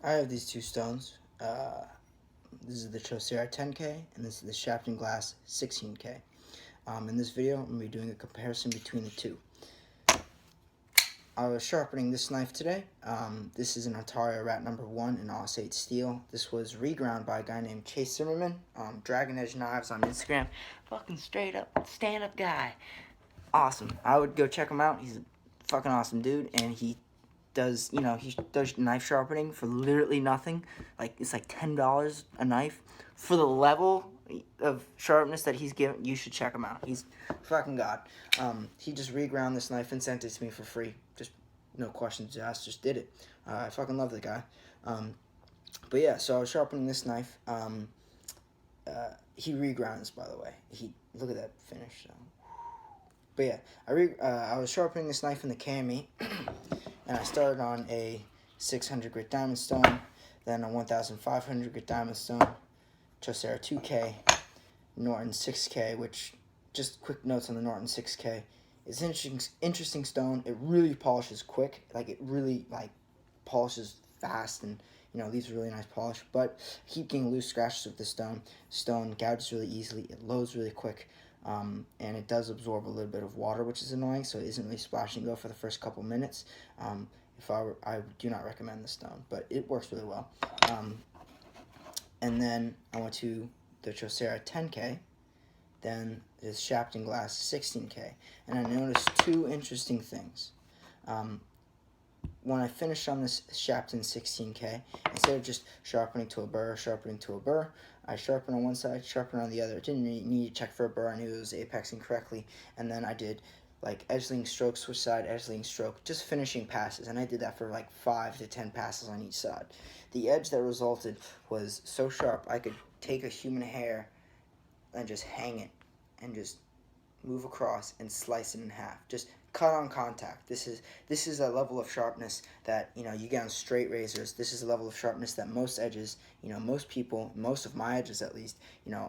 I have these two stones. This is the Chosera 10K, and this is the Shapton Glass 16K. In this video, I'm going to be doing a comparison between the two. I was sharpening this knife today. This is an Ontario Rat number 1 in Aus-8 steel. This was reground by a guy named Chase Zimmerman, Dragon Edge Knives on Instagram. Fucking straight up, stand-up guy. Awesome. I would go check him out. He's a fucking awesome dude, and he does knife sharpening for literally nothing. Like, it's like $10 a knife for the level of sharpness that he's given. You should check him out. He's fucking god. He just reground this knife and sent it to me for free. Just no questions asked, just did it. I fucking love the guy. But yeah, so I was sharpening this knife. He regrounds, by the way. Look at that finish. So. But yeah, I was sharpening this knife in the KME, and I started on a 600 grit diamond stone, then a 1,500 grit diamond stone, Chosera 2K, Norton 6K, which, just quick notes on the Norton 6K. It's an interesting stone. It really polishes quick. Like, it really, polishes fast and, leaves a really nice polish. But I keep getting loose scratches with the stone. Stone gouges really easily. It loads really quick. And it does absorb a little bit of water, which is annoying, so it isn't really splash and go for the first couple minutes. I do not recommend this stone, but it works really well. And then I went to the Chosera 10K, then this Shapton Glass 16K, and I noticed two interesting things. When I finished on this Shapton 16K, instead of just sharpening to a burr, I sharpened on one side, sharpened on the other. I didn't need to check for a burr. I knew it was apexing correctly. And then I did edge-leading stroke, switch side, edge-leading stroke, just finishing passes. And I did that for 5 to 10 passes on each side. The edge that resulted was so sharp, I could take a human hair and just hang it and just move across and slice it in half. Just cut on contact. This is a level of sharpness that you get on straight razors. This is a level of sharpness that most edges, most people, most of my edges at least,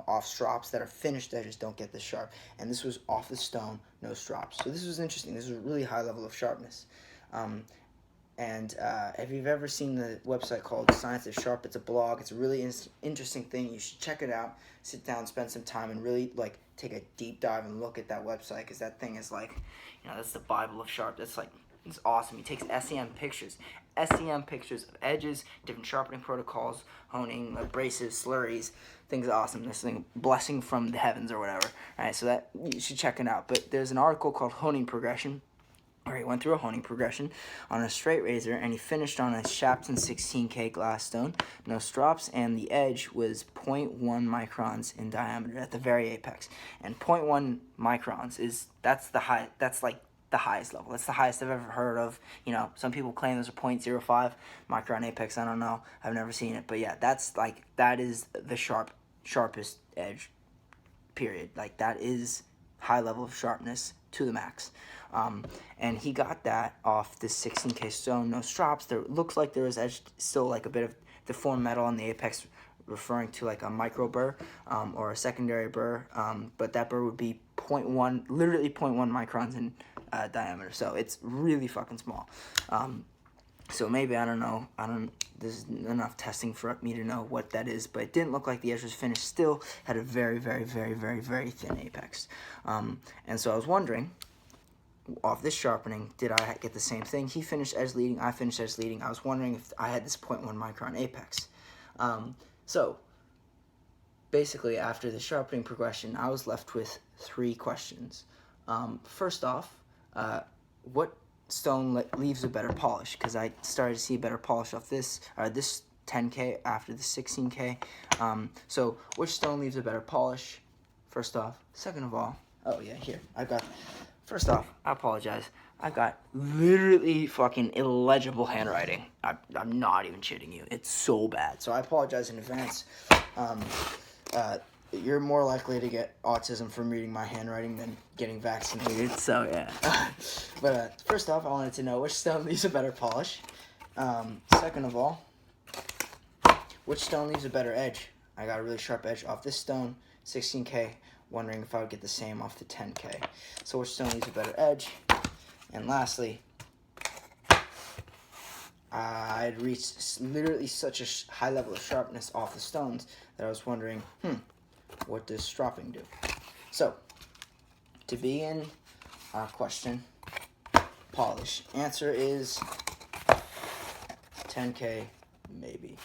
off strops that are finished edges don't get this sharp. And this was off the stone, no strops. So this was interesting. This was a really high level of sharpness. And if you've ever seen the website called Science of Sharp, it's a blog. It's a really interesting thing. You should check it out. Sit down, spend some time, and really take a deep dive and look at that website, because that thing is that's the Bible of Sharp. It's awesome. He takes SEM pictures of edges, different sharpening protocols, honing, abrasives, slurries. Thing's awesome. This thing, blessing from the heavens or whatever. All right, so that you should check it out. But there's an article called Honing Progression, where he went through a honing progression on a straight razor, and he finished on a Shapton 16K glass stone, no strops, and the edge was 0.1 microns in diameter at the very apex. And 0.1 microns that's the highest level. That's the highest I've ever heard of. Some people claim there's a 0.05 micron apex. I don't know. I've never seen it, but yeah, that is the sharpest edge. Period. That is high level of sharpness to the max. And he got that off this 16K stone, no strops. There looks like there was still a bit of deformed metal on the apex, referring to a micro burr or a secondary burr, but that burr would be 0.1, literally 0.1 microns in diameter. So it's really fucking small. So maybe, I don't know, there's enough testing for me to know what that is, but it didn't look like the edge was finished. Still had a very, very, very, very, very thin apex. And so I was wondering, off this sharpening, did I get the same thing? He finished edge leading, I finished edge leading. I was wondering if I had this 0.1 micron apex. So basically, after the sharpening progression, I was left with 3 questions. First off, what stone leaves a better polish? Because I started to see better polish off this 10K after the 16K. So which stone leaves a better polish? First off. Second of all, first off, I apologize. I got literally fucking illegible handwriting. I'm not even shitting you. It's so bad. So I apologize in advance. You're more likely to get autism from reading my handwriting than getting vaccinated. So yeah. But first off, I wanted to know which stone leaves a better polish. Second of all, which stone leaves a better edge? I got a really sharp edge off this stone, 16K. Wondering if I would get the same off the 10K. So which stone leaves a better edge? And lastly, I'd reached literally such a high level of sharpness off the stones that I was wondering, what does stropping do? So, to begin our question, polish. Answer is 10K, maybe.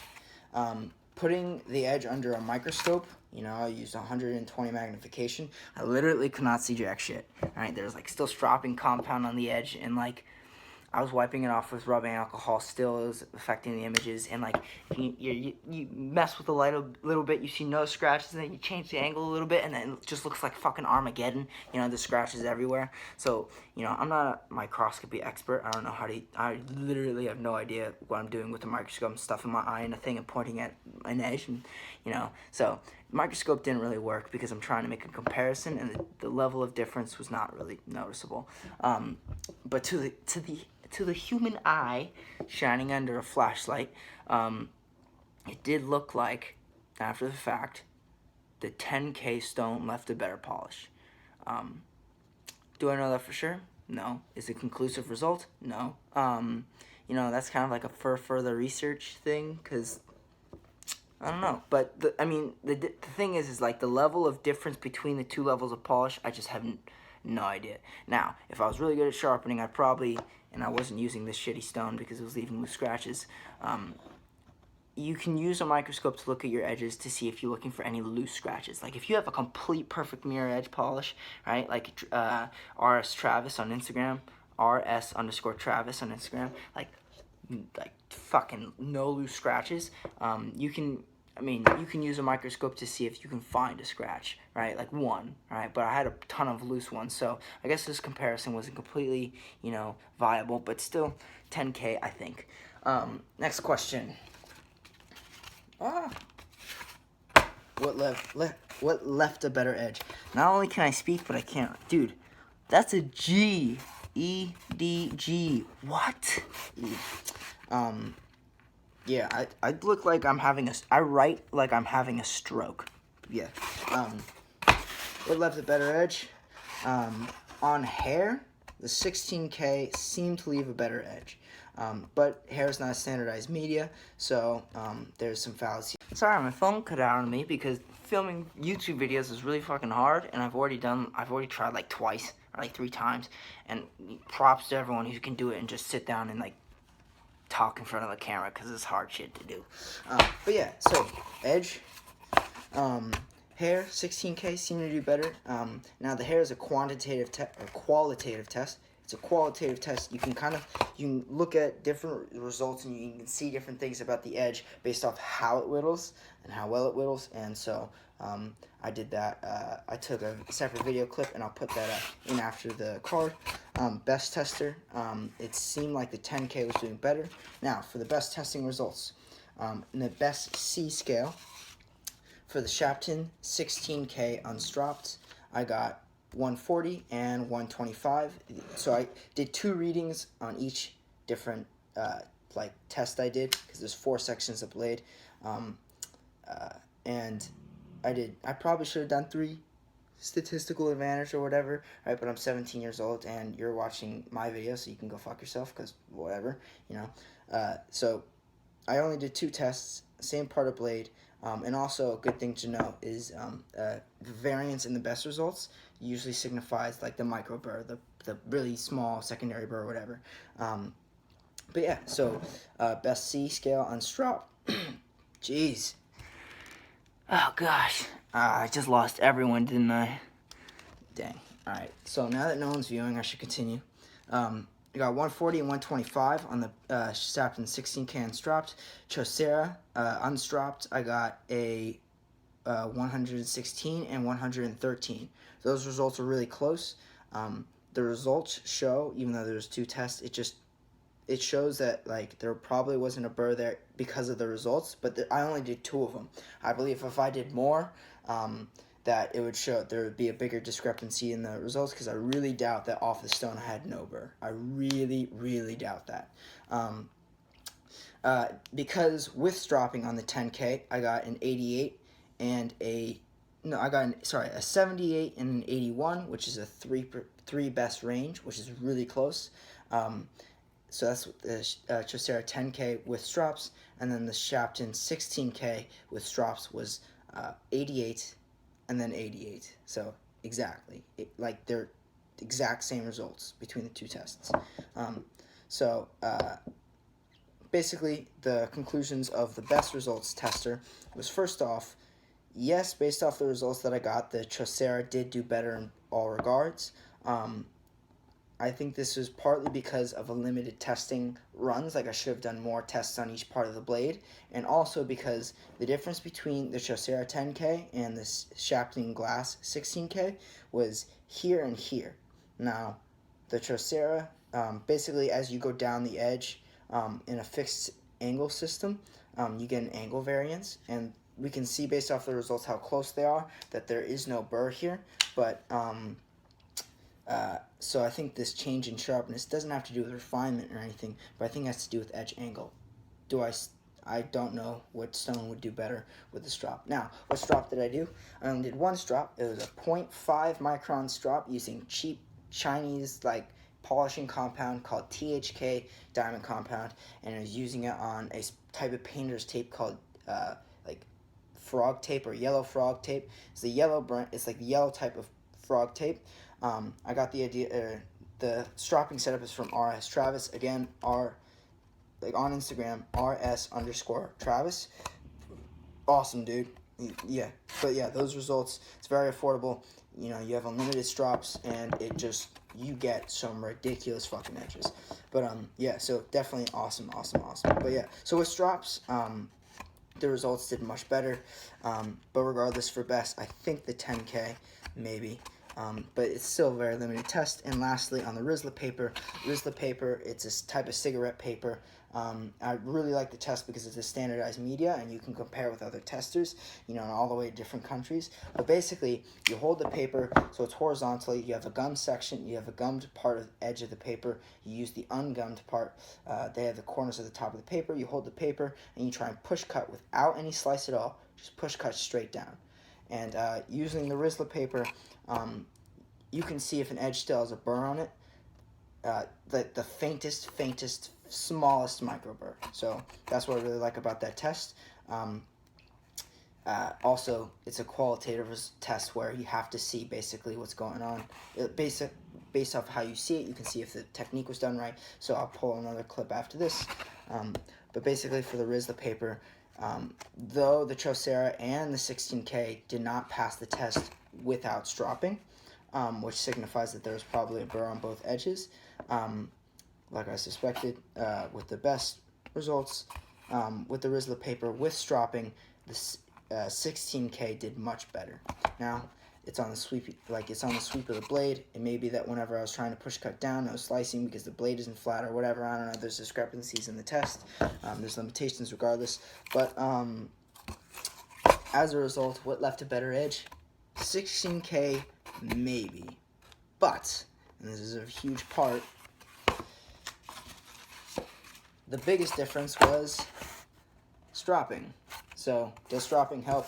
Putting the edge under a microscope, I used 120 magnification. I literally could not see jack shit. Alright, there's like still stropping compound on the edge, and like I was wiping it off with rubbing alcohol. Still, it was affecting the images. And like, you mess with the light a little bit, you see no scratches, and then you change the angle a little bit, and then it just looks like fucking Armageddon. The scratches everywhere. So, I'm not a microscopy expert. I don't know how to. I literally have no idea what I'm doing with the microscope. I'm stuffing my eye in a thing and pointing at an edge, and so microscope didn't really work because I'm trying to make a comparison, and the level of difference was not really noticeable. But to the human eye, shining under a flashlight, it did look like, after the fact, the 10K stone left a better polish. Do I know that for sure? No. Is it a conclusive result? No. That's kind of like a further research thing, because I don't know. But, the thing is like the level of difference between the two levels of polish, I just have no idea. Now, if I was really good at sharpening, I'd probably, and I wasn't using this shitty stone because it was leaving loose scratches, you can use a microscope to look at your edges to see if you're looking for any loose scratches. Like if you have a complete perfect mirror edge polish, right, like RS Travis on Instagram, RS_Travis on Instagram, like fucking no loose scratches, you can use a microscope to see if you can find a scratch, right? Like one, right? But I had a ton of loose ones, so I guess this comparison wasn't completely, viable, but still 10K, I think. Next question. What left a better edge? Not only can I speak, but I can't. Dude, that's a G. E-D-G. What? Yeah, I look like I'm having I write like I'm having a stroke. Yeah. What left a better edge? On hair, the 16K seemed to leave a better edge. But hair is not a standardized media, so there's some fallacy. Sorry, my phone cut out on me because filming YouTube videos is really fucking hard, and I've already tried like twice or like 3 times, and props to everyone who can do it and just sit down and like talk in front of the camera, because it's hard shit to do. But yeah, so edge, hair, 16K seem to do better. Now the hair is a qualitative test. It's a qualitative test. You can look at different results, and you can see different things about the edge based off how it whittles and how well it whittles. And so I did that. I took a separate video clip, and I'll put that in after the card. Best tester, it seemed like the 10K was doing better. Now, for the best testing results, in the best C scale, for the Shapton 16K unstropped, I got 140 and 125. So I did 2 readings on each different test I did, because there's 4 sections of blade, and I probably should have done 3 statistical advantage or whatever, right? But I'm 17 years old, and you're watching my video, so you can go fuck yourself, because whatever, so I only did 2 tests, same part of blade. And also a good thing to know is the variance in the best results usually signifies like the micro burr, the really small secondary burr or whatever. But yeah, so best C scale on strop. Jeez. Oh gosh. I just lost everyone, didn't I? Dang. Alright, so now that no one's viewing, I should continue. I got 140 and 125 on the Shapton 16K unstropped. Chosera unstropped, I got a 116 and 113. Those results are really close. The results show, even though there's 2 tests, it shows that like there probably wasn't a burr there because of the results, but I only did 2 of them. I believe if I did more, that it would show there would be a bigger discrepancy in the results, because I really doubt that off the stone I had no burr. I really, really doubt that. Because with stropping on the 10K, I got an 88 and a 78 and an 81, which is a 3 best range, which is really close. so that's the Chosera 10K with Strops, and then the Shapton 16K with Strops was 88 and then 88. So exactly, like they're exact same results between the two tests. So basically, the conclusions of the best results tester was, first off, yes, based off the results that I got, the Chosera did do better in all regards. I think this was partly because of a limited testing runs, like I should have done more tests on each part of the blade, and also because the difference between the Chosera 10K and the Shapton Glass 16K was here and here. Now, the Chosera, basically as you go down the edge in a fixed angle system, you get an angle variance, and we can see based off the results how close they are that there is no burr here, but so I think this change in sharpness doesn't have to do with refinement or anything, but I think it has to do with edge angle. I don't know what stone would do better with the strop. Now, what strop did I do? I only did one strop. It was a 0.5 micron strop using cheap Chinese polishing compound called THK diamond compound, and I was using it on a type of painter's tape called frog tape or yellow frog tape. It's the yellow brand. It's like the yellow type of frog tape. I got the idea. The stropping setup is from RS Travis. Again, on Instagram, RS_Travis. Awesome, dude. Yeah, but yeah, those results. It's very affordable. You know, you have unlimited strops, and you get some ridiculous fucking edges. But yeah, so definitely awesome. But yeah, so with strops, the results did much better. But regardless, for Bess, I think the 10K maybe. But it's still a very limited test. And lastly, on the Rizla paper, it's a type of cigarette paper. I really like the test because it's a standardized media, and you can compare with other testers, in all the way to different countries. But basically, you hold the paper so it's horizontally. You have a gum section. You have a gummed part of the edge of the paper. You use the ungummed part. They have the corners of the top of the paper. You hold the paper, and you try and push cut without any slice at all. Just push cut straight down. And using the Rizla paper, you can see if an edge still has a burr on it, the faintest, smallest micro burr. So that's what I really like about that test. Also, it's a qualitative test where you have to see basically what's going on. Based off how you see it, you can see if the technique was done right. So I'll pull another clip after this. But basically for the Rizla paper, though the Chosera and the 16K did not pass the test without stropping, which signifies that there's probably a burr on both edges, like I suspected, with the best results. With the Rizla paper with stropping, the 16K did much better. Now, it's on the sweep of the blade. It may be that whenever I was trying to push cut down, I was slicing because the blade isn't flat or whatever. I don't know. There's discrepancies in the test. There's limitations regardless. But as a result, what left a better edge? 16K maybe. But, and this is a huge part, the biggest difference was stropping. So, does stropping help?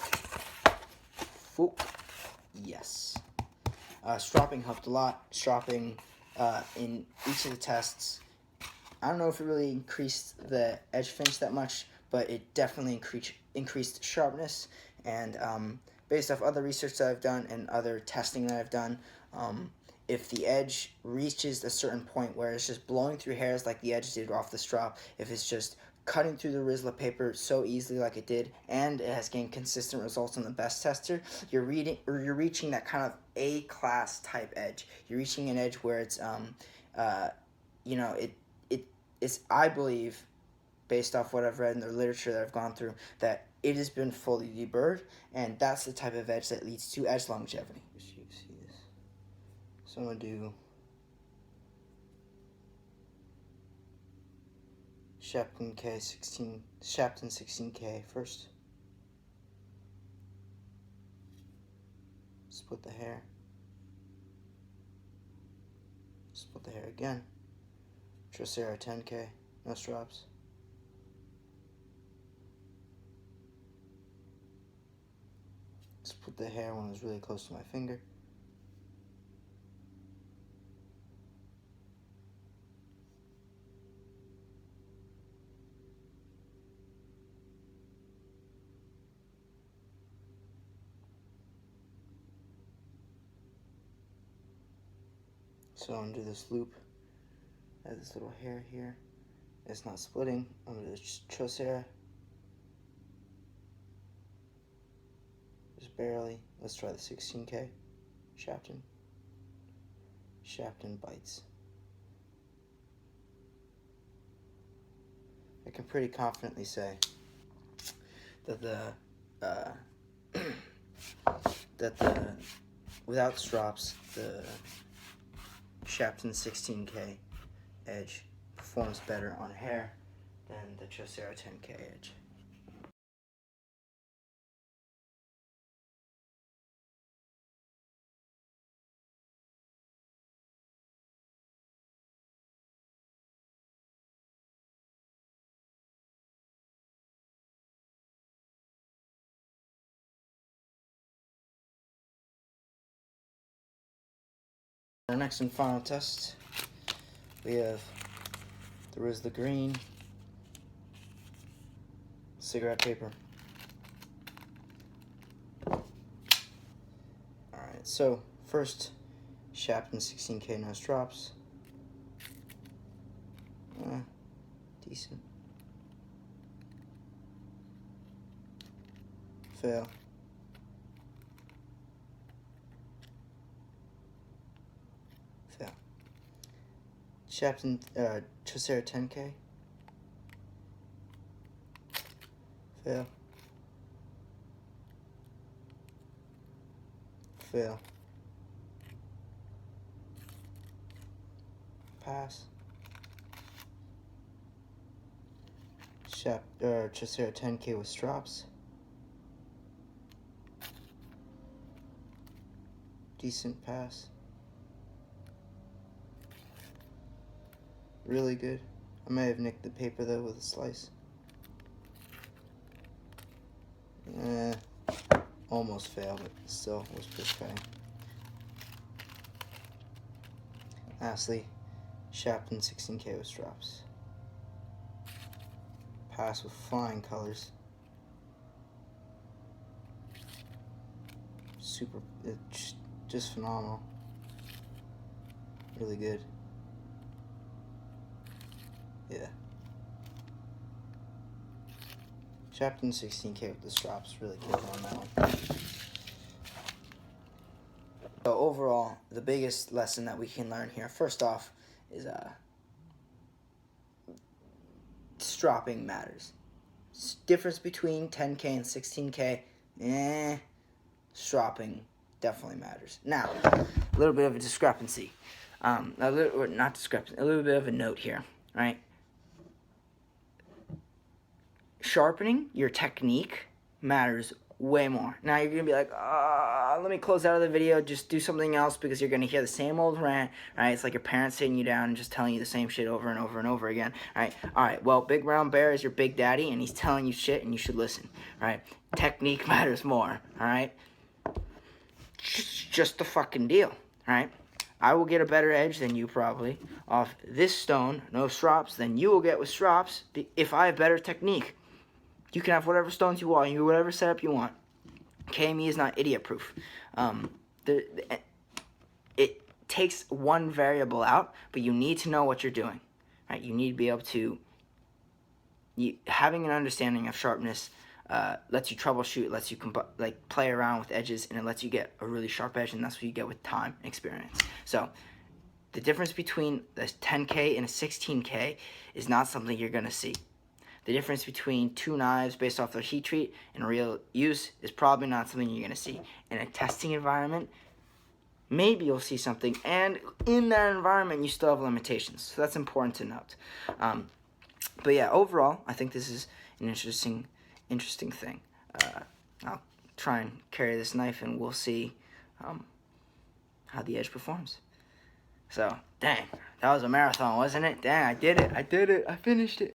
Yes. Stropping helped a lot. Stropping in each of the tests, I don't know if it really increased the edge finish that much, but it definitely increased sharpness. And based off other research that I've done and other testing that I've done, if the edge reaches a certain point where it's just blowing through hairs like the edge did off the strop, if it's just cutting through the Rizla paper so easily like it did, and it has gained consistent results on the best tester, you're reaching that kind of A-class type edge. You're reaching an edge where it's, it's, I believe, based off what I've read in the literature that I've gone through, that it has been fully deburred, and that's the type of edge that leads to edge longevity. You see this? So I'm going to do Shapton 16K first. Split the hair. Split the hair again. Chosera 10K, no strops. Split the hair when it was really close to my finger. So under this loop, I have this little hair here. It's not splitting. Under the Chosera, just barely. Let's try the 16K. Shapton. Shapton bites. I can pretty confidently say that without strops, the Shapton 16K edge performs better on hair than the Chosera 10K edge. Our next and final test, we have the green cigarette paper. Alright, so first, Shapton 16K no strops. Decent. Fail. Fail. Shapton Chosera 10K. Fail. Fail. Pass. Chosera 10K with strops. Decent pass. Really good. I may have nicked the paper though with a slice. Almost failed, but still was pretty cutting. Lastly, Shapton 16K with strops. Pass with flying colors. Super, just phenomenal. Really good. Yeah. Shapton 16K with the strops really killed on that one. So overall, the biggest lesson that we can learn here, first off, is stropping matters. Difference between 10K and 16K, stropping definitely matters. Now, a little bit of a discrepancy. A little bit of a note here, right? Sharpening your technique matters way more. Now you're gonna be like, let me close out of the video, just do something else, because you're gonna hear the same old rant, right? It's like your parents sitting you down and just telling you the same shit over and over and over again, right? Alright, well, Big Brown Bear is your big daddy, and he's telling you shit, and you should listen, right? Technique matters more, alright? Just the fucking deal, right? I will get a better edge than you probably off this stone, no strops, than you will get with strops if I have better technique. You can have whatever stones you want, whatever setup you want. KME is not idiot-proof. It takes one variable out, but you need to know what you're doing, right? You need to be able to... having an understanding of sharpness lets you troubleshoot, lets you play around with edges, and it lets you get a really sharp edge, and that's what you get with time and experience. So the difference between the 10K and a 16K is not something you're going to see. The difference between two knives based off their heat treat and real use is probably not something you're going to see. In a testing environment, maybe you'll see something, and in that environment, you still have limitations. So that's important to note. But yeah, overall, I think this is an interesting thing. I'll try and carry this knife, and we'll see how the edge performs. So, dang, that was a marathon, wasn't it? Dang, I did it. I finished it.